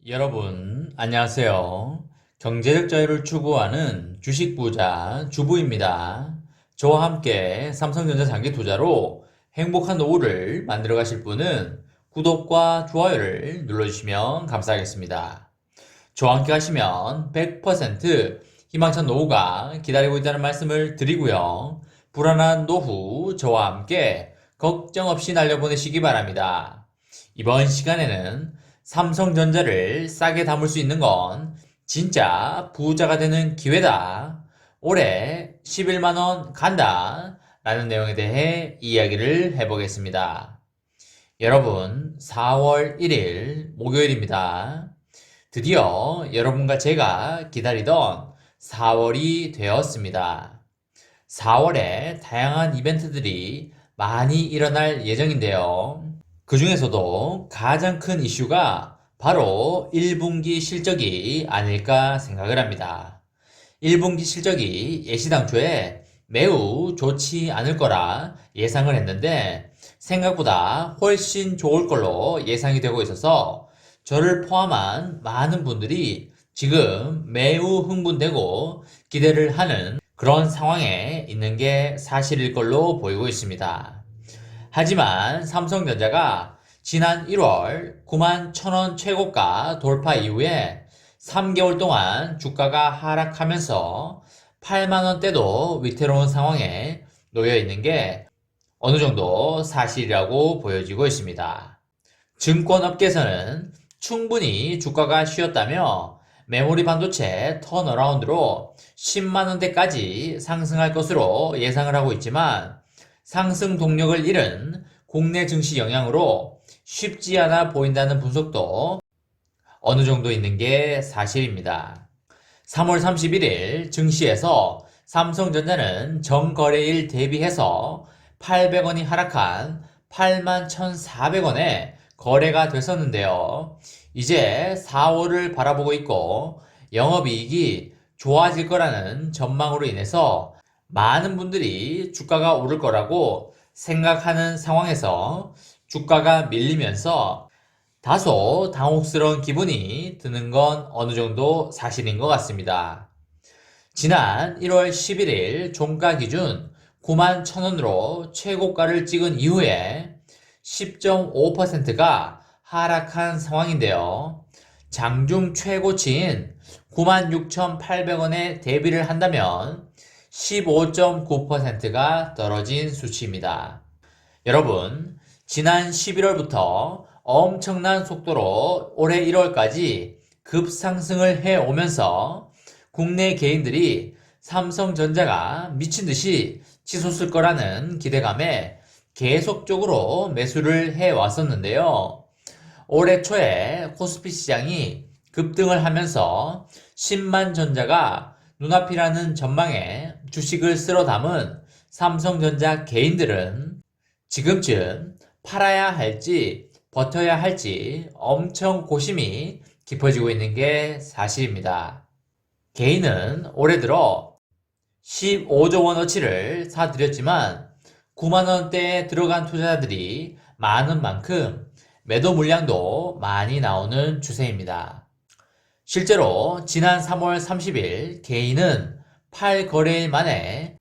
여러분, 안녕하세요. 경제적 자유를 추구하는 주식 부자 주부입니다. 저와 함께 삼성전자 장기 투자로 행복한 노후를 만들어 가실 분은 구독과 좋아요를 눌러주시면 감사하겠습니다. 저와 함께 하시면 100% 희망찬 노후가 기다리고 있다는 말씀을 드리고요. 불안한 노후 저와 함께 걱정 없이 날려보내시기 바랍니다. 이번 시간에는 삼성전자를 싸게 담을 수 있는 건 진짜 부자가 되는 기회다. 올해 11만원 간다. 라는 내용에 대해 이야기를 해보겠습니다. 여러분, 4월 1일 목요일입니다. 드디어 여러분과 제가 기다리던 4월이 되었습니다. 4월에 다양한 이벤트들이 많이 일어날 예정인데요. 그 중에서도 가장 큰 이슈가 바로 1분기 실적이 아닐까 생각을 합니다. 1분기 실적이 예시당초에 매우 좋지 않을 거라 예상을 했는데 생각보다 훨씬 좋을 걸로 예상이 되고 있어서 저를 포함한 많은 분들이 지금 매우 흥분되고 기대를 하는 그런 상황에 있는 게 사실일 걸로 보이고 있습니다. 하지만 삼성전자가 지난 1월 9만 1,000원 최고가 돌파 이후에 3개월 동안 주가가 하락하면서 8만 원대도 위태로운 상황에 놓여 있는 게 어느 정도 사실이라고 보여지고 있습니다. 증권업계에서는 충분히 주가가 쉬었다며 메모리 반도체 턴어라운드로 10만 원대까지 상승할 것으로 예상을 하고 있지만 상승 동력을 잃은 국내 증시 영향으로 쉽지 않아 보인다는 분석도 어느 정도 있는 게 사실입니다. 3월 31일 증시에서 삼성전자는 전거래일 대비해서 800원이 하락한 81,400원에 거래가 됐었는데요. 이제 4월을 바라보고 있고 영업이익이 좋아질 거라는 전망으로 인해서 많은 분들이 주가가 오를 거라고 생각하는 상황에서 주가가 밀리면서 다소 당혹스러운 기분이 드는 건 어느 정도 사실인 것 같습니다. 지난 1월 11일 종가 기준 9만 1,000원으로 최고가를 찍은 이후에 10.5%가 하락한 상황인데요. 장중 최고치인 96,800원에 대비를 한다면 15.9%가 떨어진 수치입니다. 여러분, 지난 11월부터 엄청난 속도로 올해 1월까지 급상승을 해오면서 국내 개인들이 삼성전자가 미친듯이 치솟을 거라는 기대감에 계속적으로 매수를 해왔었는데요. 올해 초에 코스피 시장이 급등을 하면서 10만 전자가 눈앞이라는 전망에 주식을 쓸어 담은 삼성전자 개인들은 지금쯤 팔아야 할지 버텨야 할지 엄청 고심이 깊어지고 있는 게 사실입니다. 개인은 올해 들어 15조 원어치를 사들였지만 9만 원대에 들어간 투자자들이 많은 만큼 매도 물량도 많이 나오는 추세입니다. 실제로 지난 3월 30일 개인은 8거래일 만에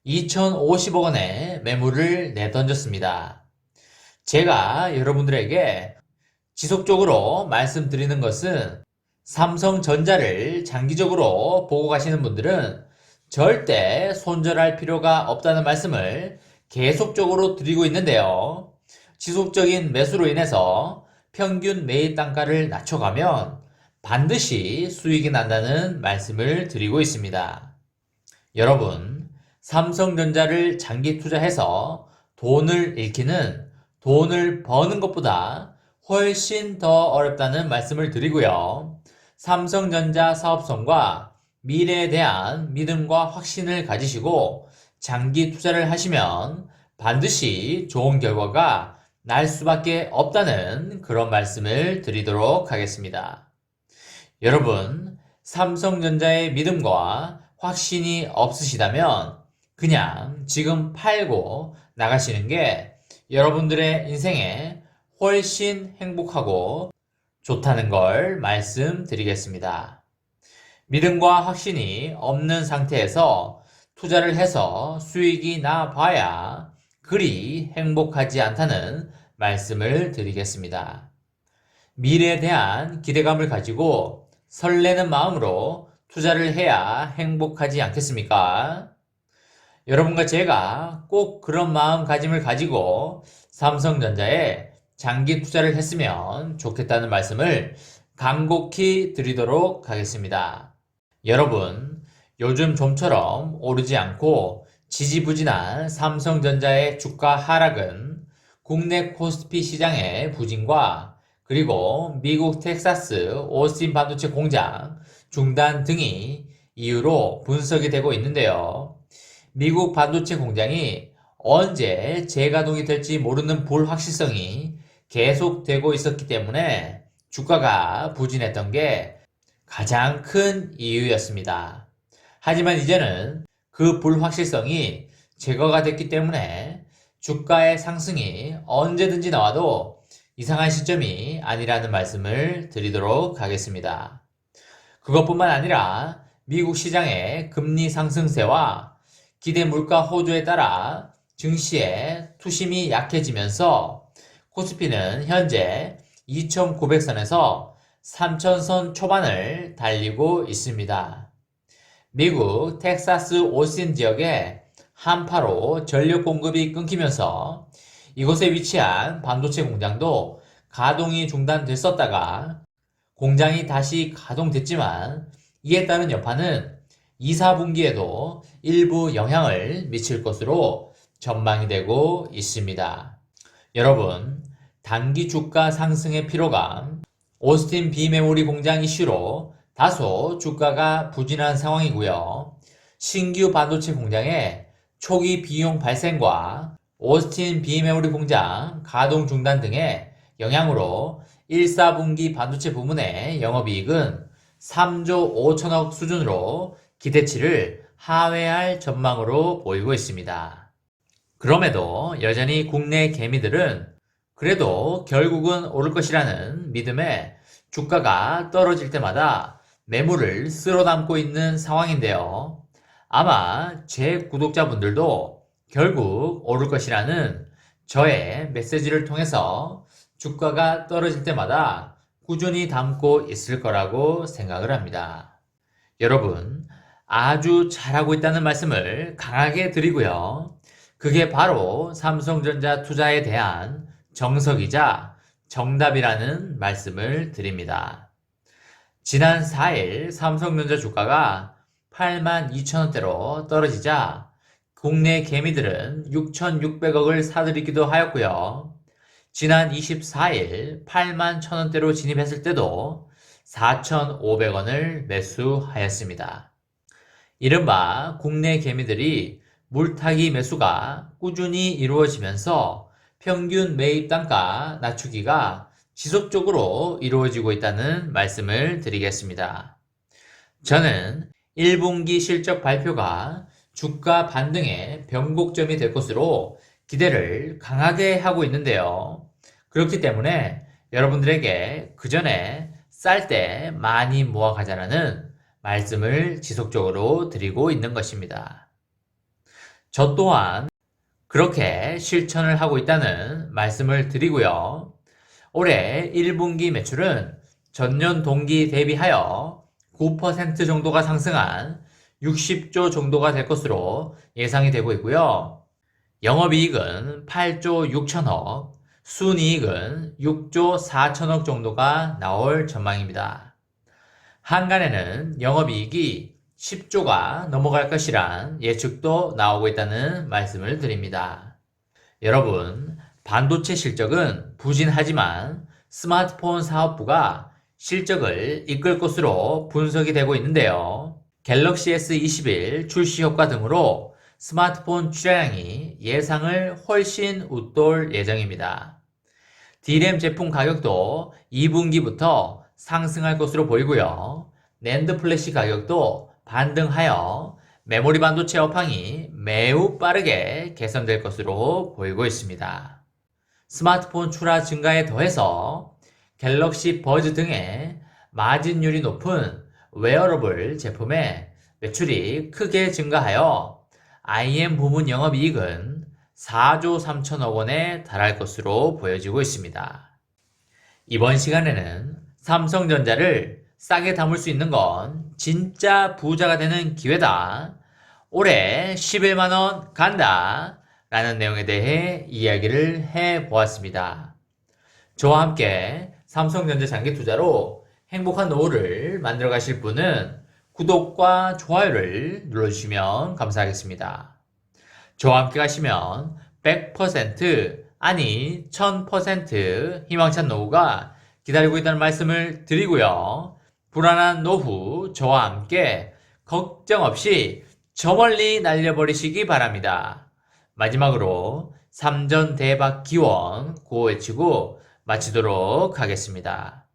2,050억 원의 매물을 내던졌습니다. 제가 여러분들에게 지속적으로 말씀드리는 것은 삼성전자를 장기적으로 보고 가시는 분들은 절대 손절할 필요가 없다는 말씀을 계속적으로 드리고 있는데요. 지속적인 매수로 인해서 평균 매입 단가를 낮춰가면 반드시 수익이 난다는 말씀을 드리고 있습니다. 여러분, 삼성전자를 장기 투자해서 돈을 잃기는 돈을 버는 것보다 훨씬 더 어렵다는 말씀을 드리고요. 삼성전자 사업성과 미래에 대한 믿음과 확신을 가지시고 장기 투자를 하시면 반드시 좋은 결과가 날 수밖에 없다는 그런 말씀을 드리도록 하겠습니다. 여러분, 삼성전자의 믿음과 확신이 없으시다면 그냥 지금 팔고 나가시는 게 여러분들의 인생에 훨씬 행복하고 좋다는 걸 말씀드리겠습니다. 믿음과 확신이 없는 상태에서 투자를 해서 수익이 나 봐야 그리 행복하지 않다는 말씀을 드리겠습니다. 미래에 대한 기대감을 가지고 설레는 마음으로 투자를 해야 행복하지 않겠습니까? 여러분과 제가 꼭 그런 마음가짐을 가지고 삼성전자에 장기 투자를 했으면 좋겠다는 말씀을 간곡히 드리도록 하겠습니다. 여러분, 요즘 좀처럼 오르지 않고 지지부진한 삼성전자의 주가 하락은 국내 코스피 시장의 부진과 그리고 미국 텍사스 오스틴 반도체 공장 중단 등이 이유로 분석이 되고 있는데요. 미국 반도체 공장이 언제 재가동이 될지 모르는 불확실성이 계속되고 있었기 때문에 주가가 부진했던 게 가장 큰 이유였습니다. 하지만 이제는 그 불확실성이 제거가 됐기 때문에 주가의 상승이 언제든지 나와도 이상한 시점이 아니라는 말씀을 드리도록 하겠습니다. 그것뿐만 아니라 미국 시장의 금리 상승세와 기대 물가 호조에 따라 증시의 투심이 약해지면서 코스피는 현재 2,900선에서 3,000선 초반을 달리고 있습니다. 미국 텍사스 오스틴 지역에 한파로 전력 공급이 끊기면서 이곳에 위치한 반도체 공장도 가동이 중단됐었다가 공장이 다시 가동됐지만 이에 따른 여파는 2, 4분기에도 일부 영향을 미칠 것으로 전망이 되고 있습니다. 여러분, 단기 주가 상승의 피로감, 오스틴 비메모리 공장 이슈로 다소 주가가 부진한 상황이고요. 신규 반도체 공장의 초기 비용 발생과 오스틴 비메모리 공장 가동 중단 등의 영향으로 1, 4분기 반도체 부문의 영업이익은 3조 5천억 수준으로 기대치를 하회할 전망으로 보이고 있습니다. 그럼에도 여전히 국내 개미들은 그래도 결국은 오를 것이라는 믿음에 주가가 떨어질 때마다 매물을 쓸어 담고 있는 상황인데요. 아마 제 구독자분들도 결국 오를 것이라는 저의 메시지를 통해서 주가가 떨어질 때마다 꾸준히 담고 있을 거라고 생각을 합니다. 여러분, 아주 잘하고 있다는 말씀을 강하게 드리고요. 그게 바로 삼성전자 투자에 대한 정석이자 정답이라는 말씀을 드립니다. 지난 4일 삼성전자 주가가 82,000원대로 떨어지자 국내 개미들은 6,600억을 사들이기도 하였고요. 지난 24일 81,000원대로 진입했을 때도 4,500원을 매수하였습니다. 이른바 국내 개미들이 물타기 매수가 꾸준히 이루어지면서 평균 매입 단가 낮추기가 지속적으로 이루어지고 있다는 말씀을 드리겠습니다. 저는 1분기 실적 발표가 주가 반등의 변곡점이 될 것으로 기대를 강하게 하고 있는데요. 그렇기 때문에 여러분들에게 그 전에 쌀 때 많이 모아 가자라는 말씀을 지속적으로 드리고 있는 것입니다. 저 또한 그렇게 실천을 하고 있다는 말씀을 드리고요. 올해 1분기 매출은 전년 동기 대비하여 9% 정도가 상승한 60조 정도가 될 것으로 예상이 되고 있고요. 영업이익은 8조 6천억, 순이익은 6조 4천억 정도가 나올 전망입니다. 한간에는 영업이익이 10조가 넘어갈 것이란 예측도 나오고 있다는 말씀을 드립니다. 여러분, 반도체 실적은 부진하지만 스마트폰 사업부가 실적을 이끌 것으로 분석이 되고 있는데요. 갤럭시 S21 출시 효과 등으로 스마트폰 출하량이 예상을 훨씬 웃돌 예정입니다. D램 제품 가격도 2분기부터 상승할 것으로 보이고요. 낸드 플래시 가격도 반등하여 메모리 반도체 업황이 매우 빠르게 개선될 것으로 보이고 있습니다. 스마트폰 출하 증가에 더해서 갤럭시 버즈 등의 마진율이 높은 웨어러블 제품의 매출이 크게 증가하여 IM 부문 영업이익은 4조 3천억 원에 달할 것으로 보여지고 있습니다. 이번 시간에는 삼성전자를 싸게 담을 수 있는 건 진짜 부자가 되는 기회다. 올해 11만원 간다. 라는 내용에 대해 이야기를 해보았습니다. 저와 함께 삼성전자 장기 투자로 행복한 노후를 만들어 가실 분은 구독과 좋아요를 눌러주시면 감사하겠습니다. 저와 함께 가시면 100% 아니 1000% 희망찬 노후가 기다리고 있다는 말씀을 드리고요. 불안한 노후 저와 함께 걱정 없이 저 멀리 날려버리시기 바랍니다. 마지막으로 3전 대박 기원 구호 외치고 마치도록 하겠습니다.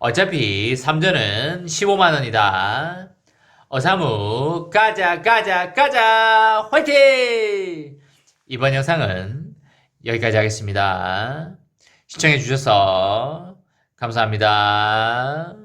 어차피 3전은 15만원이다. 어사무 가자 가자 가자 화이팅! 이번 영상은 여기까지 하겠습니다. 시청해 주셔서 감사합니다.